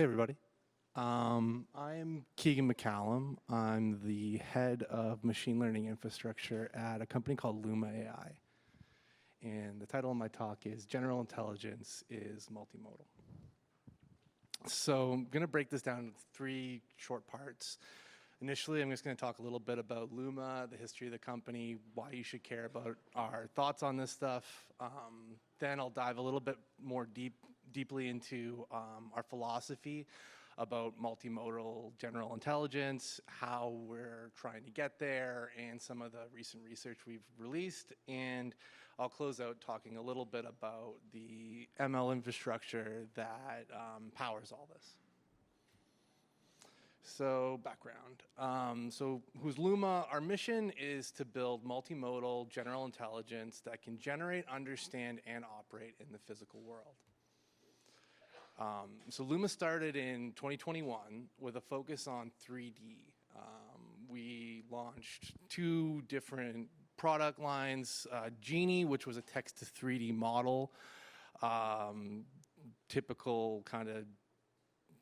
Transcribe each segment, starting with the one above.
Hey, everybody. I'm Keegan McCallum. I'm the head of machine learning infrastructure at a company called Luma AI. And the title of my talk is General Intelligence is Multimodal. So I'm going to break this down into three short parts. Initially, I'm just going to talk a little bit about Luma, the history of the company, why you should care about our thoughts on this stuff. Then I'll dive a little bit more deeply into our philosophy about multimodal general intelligence, how we're trying to get there, and some of the recent research we've released. And I'll close out talking a little bit about the ML infrastructure that powers all this. So background. So who's Luma? Our mission is to build multimodal general intelligence that can generate, understand, and operate in the physical world. So Luma started in 2021 with a focus on 3D. We launched two different product lines, Genie, which was a text to 3D model, typical kind of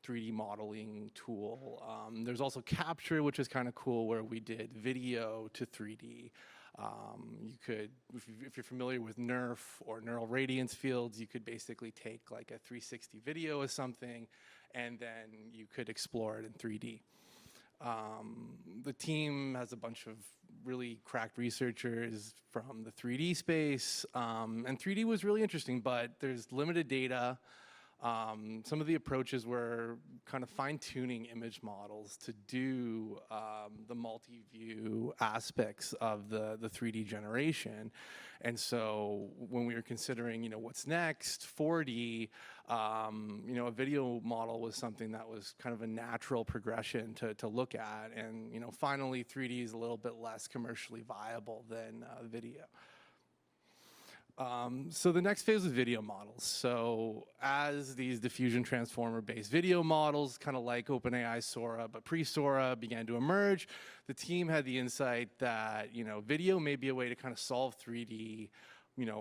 3D modeling tool. There's also Capture, which is kind of cool, where we did video to 3D. You could, if you're familiar with NeRF or neural radiance fields, you could basically take like a 360 video of something and then you could explore it in 3D. The team has a bunch of really cracked researchers from the 3D space, and 3D was really interesting, but there's limited data. Some of the approaches were kind of fine-tuning image models to do the multi-view aspects of the 3D generation. And so when we were considering, what's next, 4D, a video model was something that was kind of a natural progression to look at. And, finally, 3D is a little bit less commercially viable than video. So the next phase was video models. So as these diffusion transformer-based video models, kind of like OpenAI Sora, but pre-Sora, began to emerge, the team had the insight that, video may be a way to kind of solve 3D,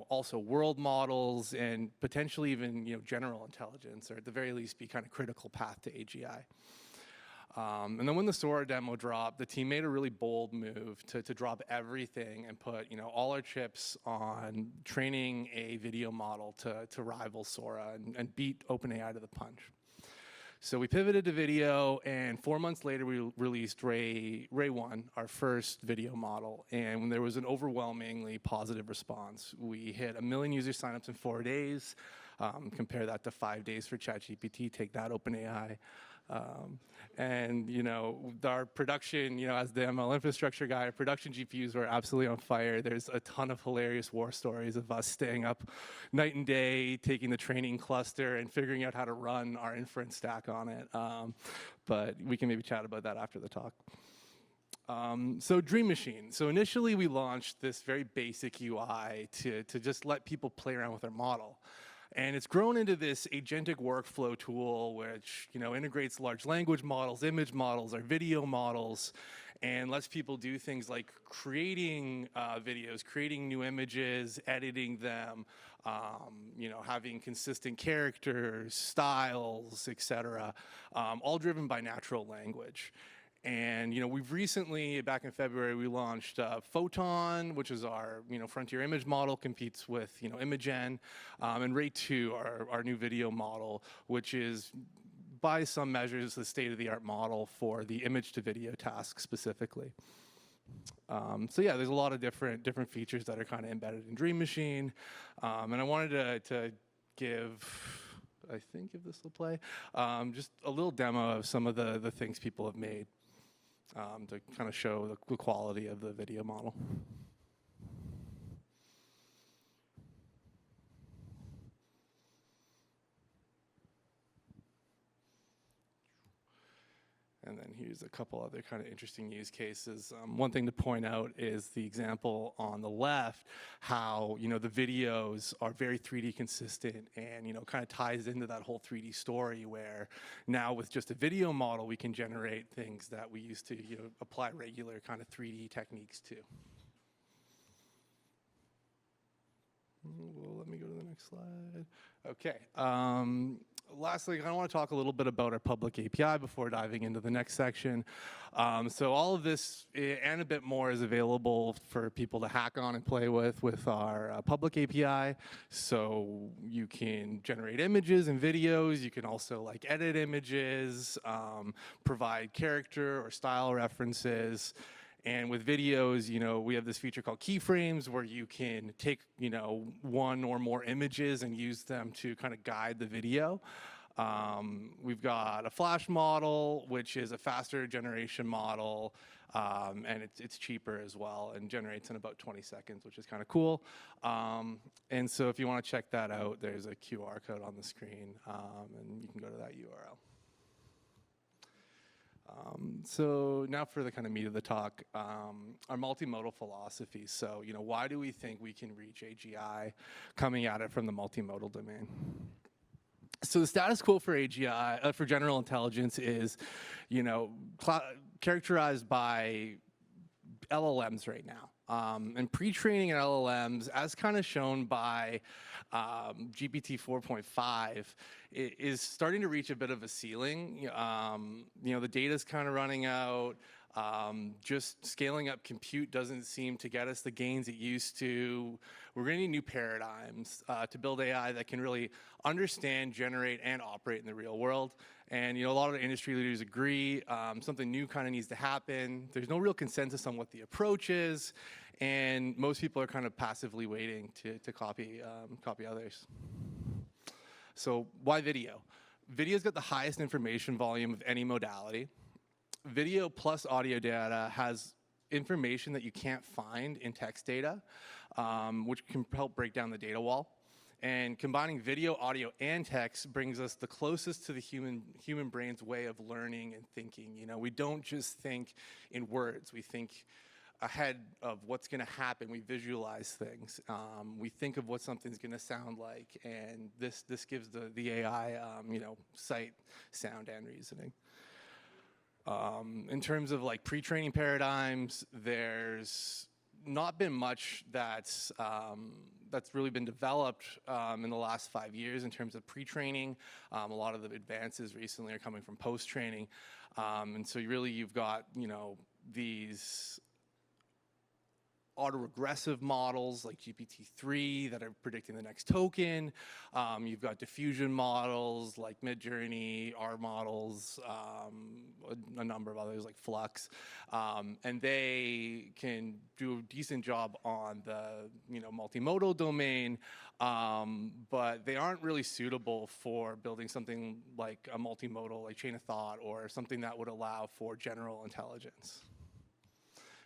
also world models and potentially even, general intelligence, or at the very least be kind of critical path to AGI. And then when the Sora demo dropped, the team made a really bold move to drop everything and put all our chips on training a video model to rival Sora and beat OpenAI to the punch. So we pivoted to video, and 4 months later we released Ray 1, our first video model, and there was an overwhelmingly positive response. We hit 1 million user signups in 4 days. Compare that to 5 days for ChatGPT, take that OpenAI. And our production, as the ML infrastructure guy, our production GPUs were absolutely on fire. There's a ton of hilarious war stories of us staying up night and day, taking the training cluster and figuring out how to run our inference stack on it. But we can maybe chat about that after the talk. So Dream Machine. So initially we launched this very basic UI to just let people play around with our model. And it's grown into this agentic workflow tool which integrates large language models, image models, our video models, and lets people do things like creating videos, creating new images, editing them, having consistent characters, styles, etc., all driven by natural language. And we've recently, back in February, we launched Photon, which is our frontier image model, competes with Imagen, and Ray 2, our new video model, which is by some measures the state-of-the-art model for the image-to-video task specifically. So yeah, there's a lot of different features that are kind of embedded in Dream Machine, and I wanted to give. I think if this will play, just a little demo of some of the things people have made. To kind of show the quality of the video model. And then here's a couple other kind of interesting use cases. One thing to point out is the example on the left, how the videos are very 3D consistent and kind of ties into that whole 3D story where now with just a video model we can generate things that we used to apply regular kind of 3D techniques to. Well, let me go to the next slide. Okay. Lastly, I want to talk a little bit about our public API before diving into the next section. So all of this and a bit more is available for people to hack on and play with our public API. So you can generate images and videos. You can also like edit images, provide character or style references. And with videos, we have this feature called keyframes where you can take, one or more images and use them to kind of guide the video. We've got a Flash model, which is a faster generation model, and it's cheaper as well and generates in about 20 seconds, which is kind of cool. And so if you want to check that out, there's a QR code on the screen, and you can go to that URL. So now for the kind of meat of the talk, our multimodal philosophy. So, why do we think we can reach AGI coming at it from the multimodal domain? So the status quo for AGI, for general intelligence is, characterized by LLMs right now. And pre-training LLMs, as kind of shown by GPT 4.5, is starting to reach a bit of a ceiling. The data's kind of running out. Just scaling up compute doesn't seem to get us the gains it used to. We're going to need new paradigms to build AI that can really understand, generate, and operate in the real world. And a lot of the industry leaders agree something new kind of needs to happen. There's no real consensus on what the approach is, and most people are kind of passively waiting to copy others. So why video? Video's got the highest information volume of any modality. Video plus audio data has information that you can't find in text data, which can help break down the data wall. And combining video, audio, and text brings us the closest to the human brain's way of learning and thinking. We don't just think in words. We think ahead of what's going to happen. We visualize things. We think of what something's going to sound like, and this gives the AI, sight, sound, and reasoning. In terms of like pre-training paradigms, there's not been much that's really been developed in the last 5 years in terms of pre-training. A lot of the advances recently are coming from post-training, and so you've got these autoregressive models like GPT-3 that are predicting the next token. You've got diffusion models like Midjourney, R models, a number of others like Flux, and they can do a decent job on the multimodal domain, but they aren't really suitable for building something like a multimodal, like chain of thought, or something that would allow for general intelligence.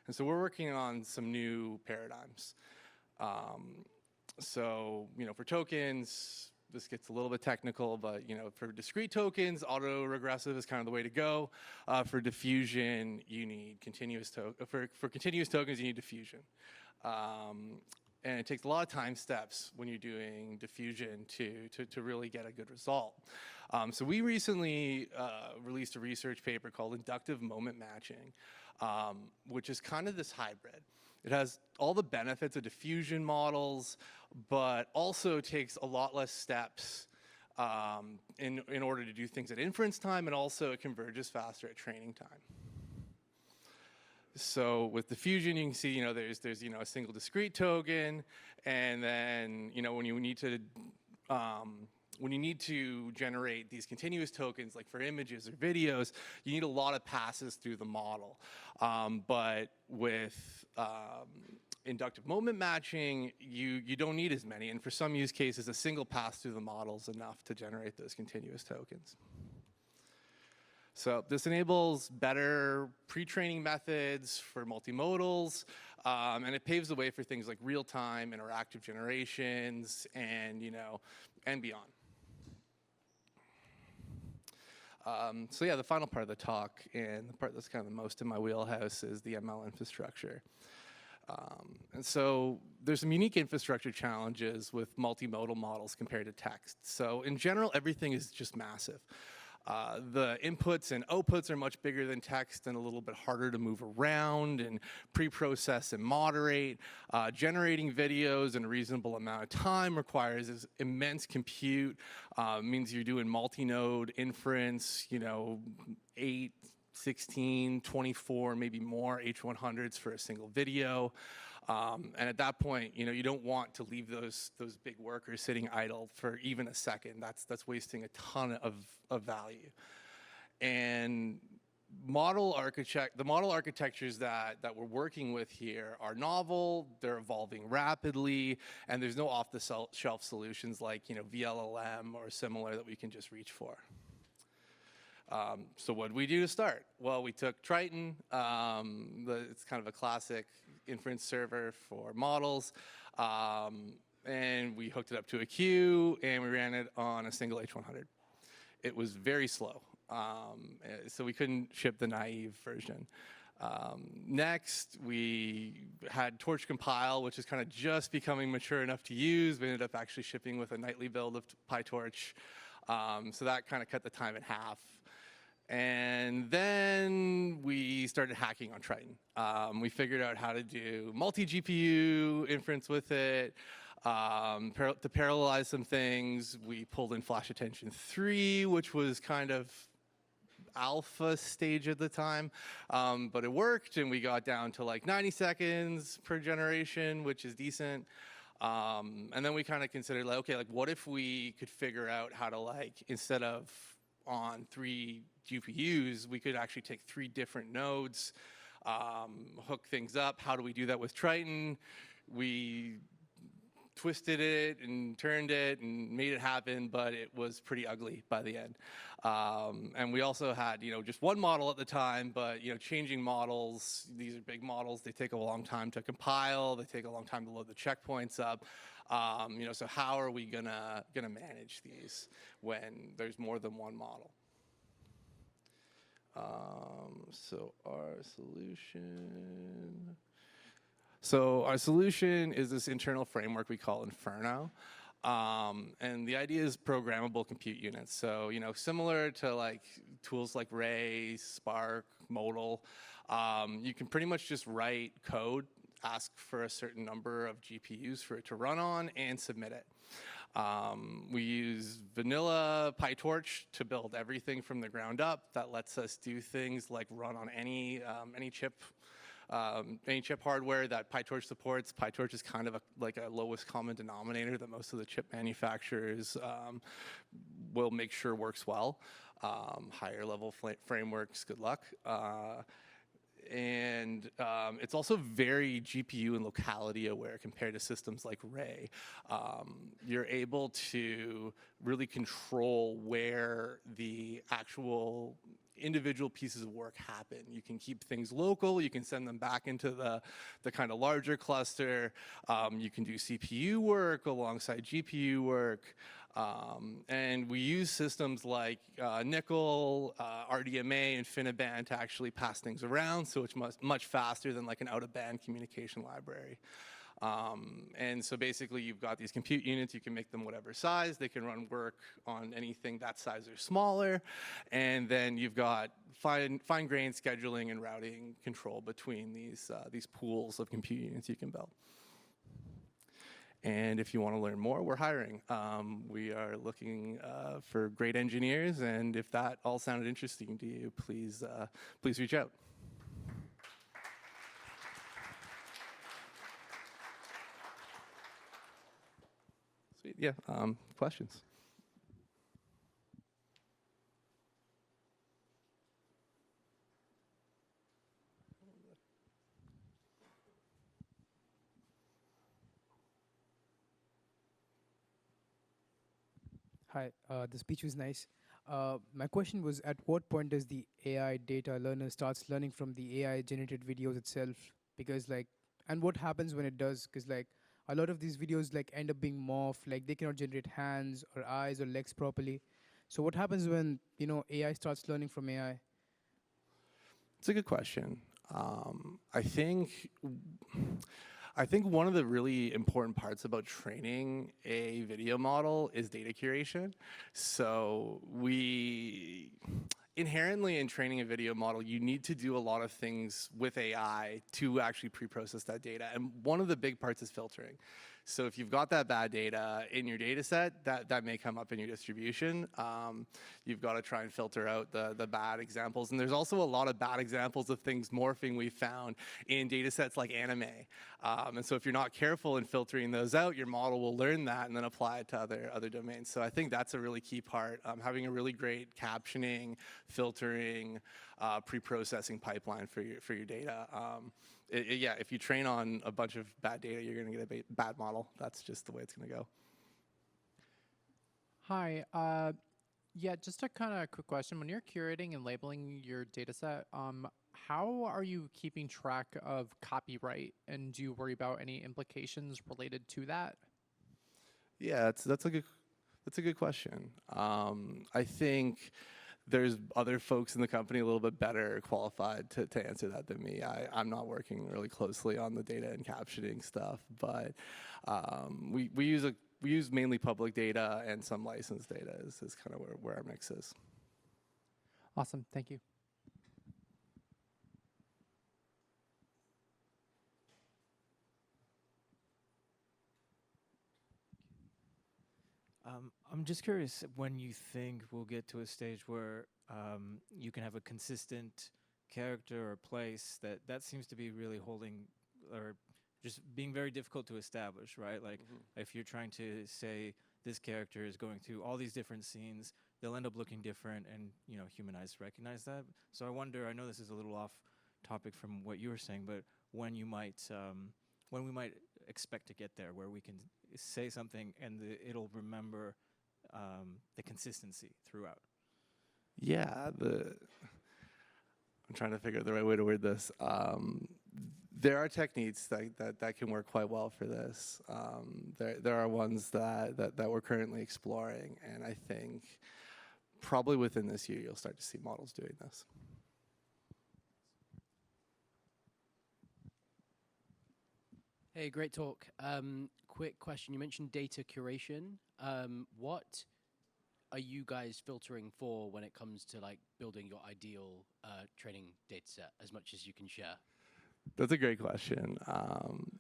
And so we're working on some new paradigms. For tokens, this gets a little bit technical, but for discrete tokens, autoregressive is kind of the way to go. For diffusion, you need continuous for continuous tokens, you need diffusion. And it takes a lot of time steps when you're doing diffusion to really get a good result. So we recently released a research paper called Inductive Moment Matching, which is kind of this hybrid. It has all the benefits of diffusion models, but also takes a lot less steps in order to do things at inference time, and also it converges faster at training time. So with diffusion, you can see, there's a single discrete token, and then, when you need to generate these continuous tokens, like for images or videos, you need a lot of passes through the model. But with inductive moment matching, you don't need as many. And for some use cases, a single pass through the model is enough to generate those continuous tokens. So this enables better pre-training methods for multimodals, and it paves the way for things like real-time interactive generations and, and beyond. The final part of the talk, and the part that's kind of the most in my wheelhouse, is the ML infrastructure. And so there's some unique infrastructure challenges with multimodal models compared to text. So in general, everything is just massive. The inputs and outputs are much bigger than text and a little bit harder to move around and pre-process and moderate. Generating videos in a reasonable amount of time requires this immense compute. Means you're doing multi-node inference, 8, 16, 24, maybe more H100s for a single video. And at that point, you don't want to leave those big workers sitting idle for even a second. That's wasting a ton of value. And the model architectures that we're working with here are novel, they're evolving rapidly, and there's no off-the-shelf solutions like VLLM or similar that we can just reach for. So what did we do to start? Well, we took Triton. It's kind of a classic inference server for models. And we hooked it up to a queue, and we ran it on a single H100. It was very slow. So we couldn't ship the naive version. Next, we had Torch Compile, which is kind of just becoming mature enough to use. We ended up actually shipping with a nightly build of PyTorch. So that kind of cut the time in half. And then we started hacking on Triton. We figured out how to do multi-GPU inference with it. To parallelize some things, we pulled in Flash Attention 3, which was kind of alpha stage at the time. But it worked, and we got down to like 90 seconds per generation, which is decent. And then we kind of considered, like, okay, like what if we could figure out how to, like, instead of on 3 GPUs, we could actually take 3 different nodes, hook things up. How do we do that with Triton? We twisted it and turned it and made it happen, but it was pretty ugly by the end. And we also had, just one model at the time, but, changing models, these are big models, they take a long time to compile, they take a long time to load the checkpoints up. So how are we gonna manage these when there's more than one model? So our solution is this internal framework we call Inferno. And the idea is programmable compute units. So, similar to like tools like Ray, Spark, Modal, you can pretty much just write code, ask for a certain number of GPUs for it to run on, and submit it. We use vanilla PyTorch to build everything from the ground up. That lets us do things like run on any chip hardware that PyTorch supports. PyTorch is kind of like a lowest common denominator that most of the chip manufacturers will make sure works well. Higher level frameworks, good luck. And it's also very GPU and locality aware compared to systems like Ray. You're able to really control where the actual individual pieces of work happen. You can keep things local, you can send them back into the kind of larger cluster. You can do CPU work alongside GPU work. And we use systems like Nickel, RDMA, InfiniBand to actually pass things around, so it's much faster than like an out-of-band communication library. And so basically you've got these compute units, you can make them whatever size, they can run work on anything that size or smaller, and then you've got fine-grained scheduling and routing control between these pools of compute units you can build. And if you want to learn more, we're hiring. We are looking for great engineers, and if that all sounded interesting to you, please reach out. Sweet, yeah, questions? Hi, the speech was nice. My question was, at what point does the AI data learner starts learning from the AI generated videos itself? Because and what happens when it does? Because a lot of these videos end up being morphed, they cannot generate hands or eyes or legs properly. So what happens when AI starts learning from AI? It's a good question. I think I think one of the really important parts about training a video model is data curation. So we inherently in training a video model, you need to do a lot of things with AI to actually pre-process that data. And one of the big parts is filtering. So if you've got that bad data in your data set, that may come up in your distribution. You've got to try and filter out the bad examples. And there's also a lot of bad examples of things morphing we've found in data sets like anime. And so if you're not careful in filtering those out, your model will learn that and then apply it to other domains. So I think that's a really key part, having a really great captioning, filtering, pre-processing pipeline for your data. Yeah, if you train on a bunch of bad data, you're going to get a bad model. That's just the way it's going to go. Hi. Yeah, just a kind of quick question. When you're curating and labeling your data set, how are you keeping track of copyright? And do you worry about any implications related to that? Yeah, that's a good question. I think there's other folks in the company a little bit better qualified to answer that than me. I'm not working really closely on the data and captioning stuff, but we use mainly public data and some licensed data is kind of where our mix is. Awesome. Thank you. I'm just curious when you think we'll get to a stage where you can have a consistent character or place that seems to be really holding or just being very difficult to establish, right? Like if you're trying to say this character is going through all these different scenes, they'll end up looking different and, you know, human eyes recognize that. So I wonder, I know this is a little off topic from what you were saying, but when we might expect to get there where we can say something and it'll remember the consistency throughout. Yeah, I'm trying to figure out the right way to word this. There are techniques that can work quite well for this. There are ones that we're currently exploring, and I think probably within this year you'll start to see models doing this. Hey, great talk. Quick question. You mentioned data curation. What are you guys filtering for when it comes to like building your ideal training data set, as much as you can share? That's a great question.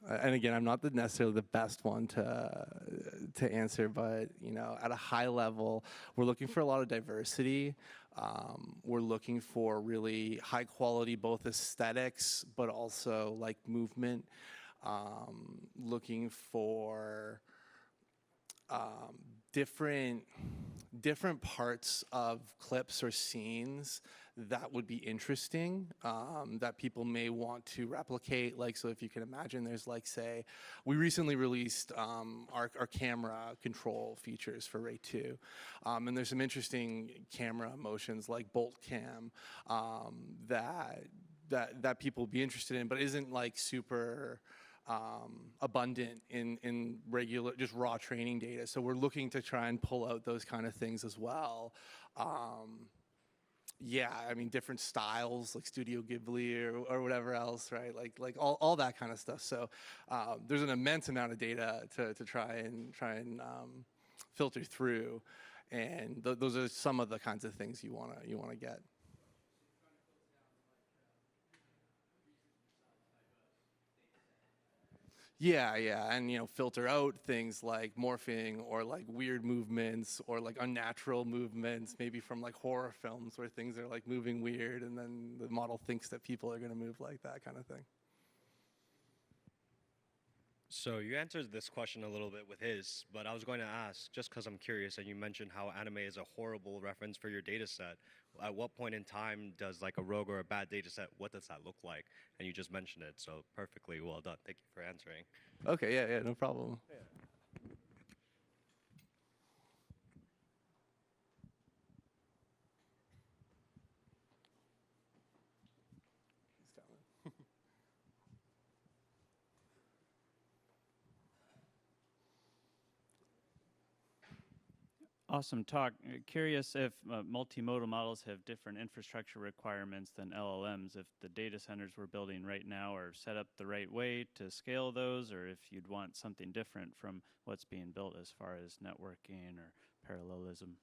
And again, I'm not necessarily the best one to answer, but you know, at a high level, we're looking for a lot of diversity. We're looking for really high quality, both aesthetics, but also like movement. Looking for different parts of clips or scenes that would be interesting, that people may want to replicate. Like, so if you can imagine, there's like, say, we recently released our camera control features for Ray 2. And there's some interesting camera motions like bolt cam that people would be interested in, but isn't like super abundant in regular, just raw training data. So we're looking to try and pull out those kind of things as well. Yeah, I mean, different styles like Studio Ghibli or whatever else, right? Like all that kind of stuff. So there's an immense amount of data to try and filter through, and those are some of the kinds of things you wanna get. Yeah, and you know, filter out things like morphing or like weird movements or like unnatural movements, maybe from like horror films where things are like moving weird and then the model thinks that people are gonna move like that kind of thing. So you answered this question a little bit with his, but I was going to ask, just because I'm curious, and you mentioned how anime is a horrible reference for your data set. At what point in time does like a rogue or a bad data set, what does that look like? And you just mentioned it, so perfectly well done. Thank you for answering. Okay, yeah, no problem. Yeah. Awesome talk. Curious if multimodal models have different infrastructure requirements than LLMs, if the data centers we're building right now are set up the right way to scale those, or if you'd want something different from what's being built as far as networking or parallelism.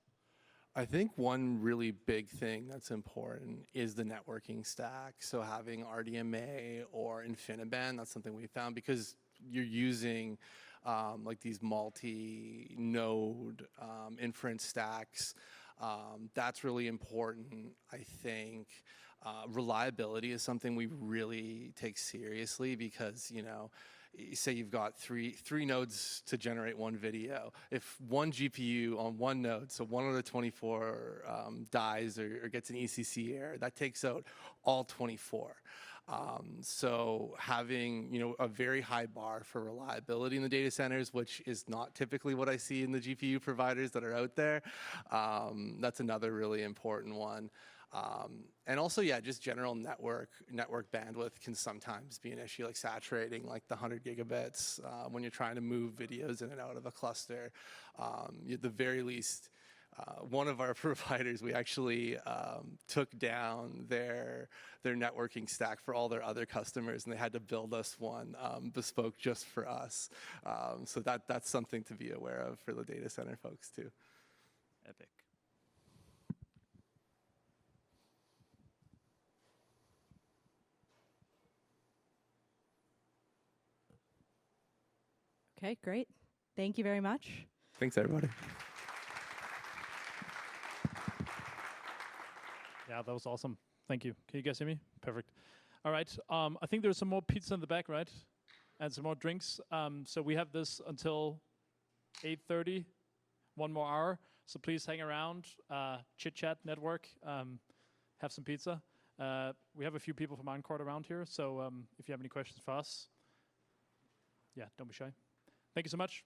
I think one really big thing that's important is the networking stack. So having RDMA or InfiniBand, that's something we found because you're using like these multi-node inference stacks. That's really important, I think. Reliability is something we really take seriously because, you know, say you've got three nodes to generate one video. If one GPU on one node, so one of the 24 dies or gets an ECC error, that takes out all 24. So having, you know, a very high bar for reliability in the data centers, which is not typically what I see in the GPU providers that are out there, that's another really important one. And also, yeah, just general network bandwidth can sometimes be an issue, like saturating like the 100 gigabits when you're trying to move videos in and out of a cluster. At the very least, one of our providers, we actually took down their networking stack for all their other customers, and they had to build us one bespoke just for us. So that's something to be aware of for the data center folks too. Epic. Okay, great. Thank you very much. Thanks, everybody. Yeah, that was awesome. Thank you. Can you guys hear me? Perfect. All right. I think there's some more pizza in the back, right? And some more drinks. So we have this until 8:30, 1 more hour. So please hang around, chit chat, network, have some pizza. We have a few people from Encore around here. So if you have any questions for us, yeah, don't be shy. Thank you so much.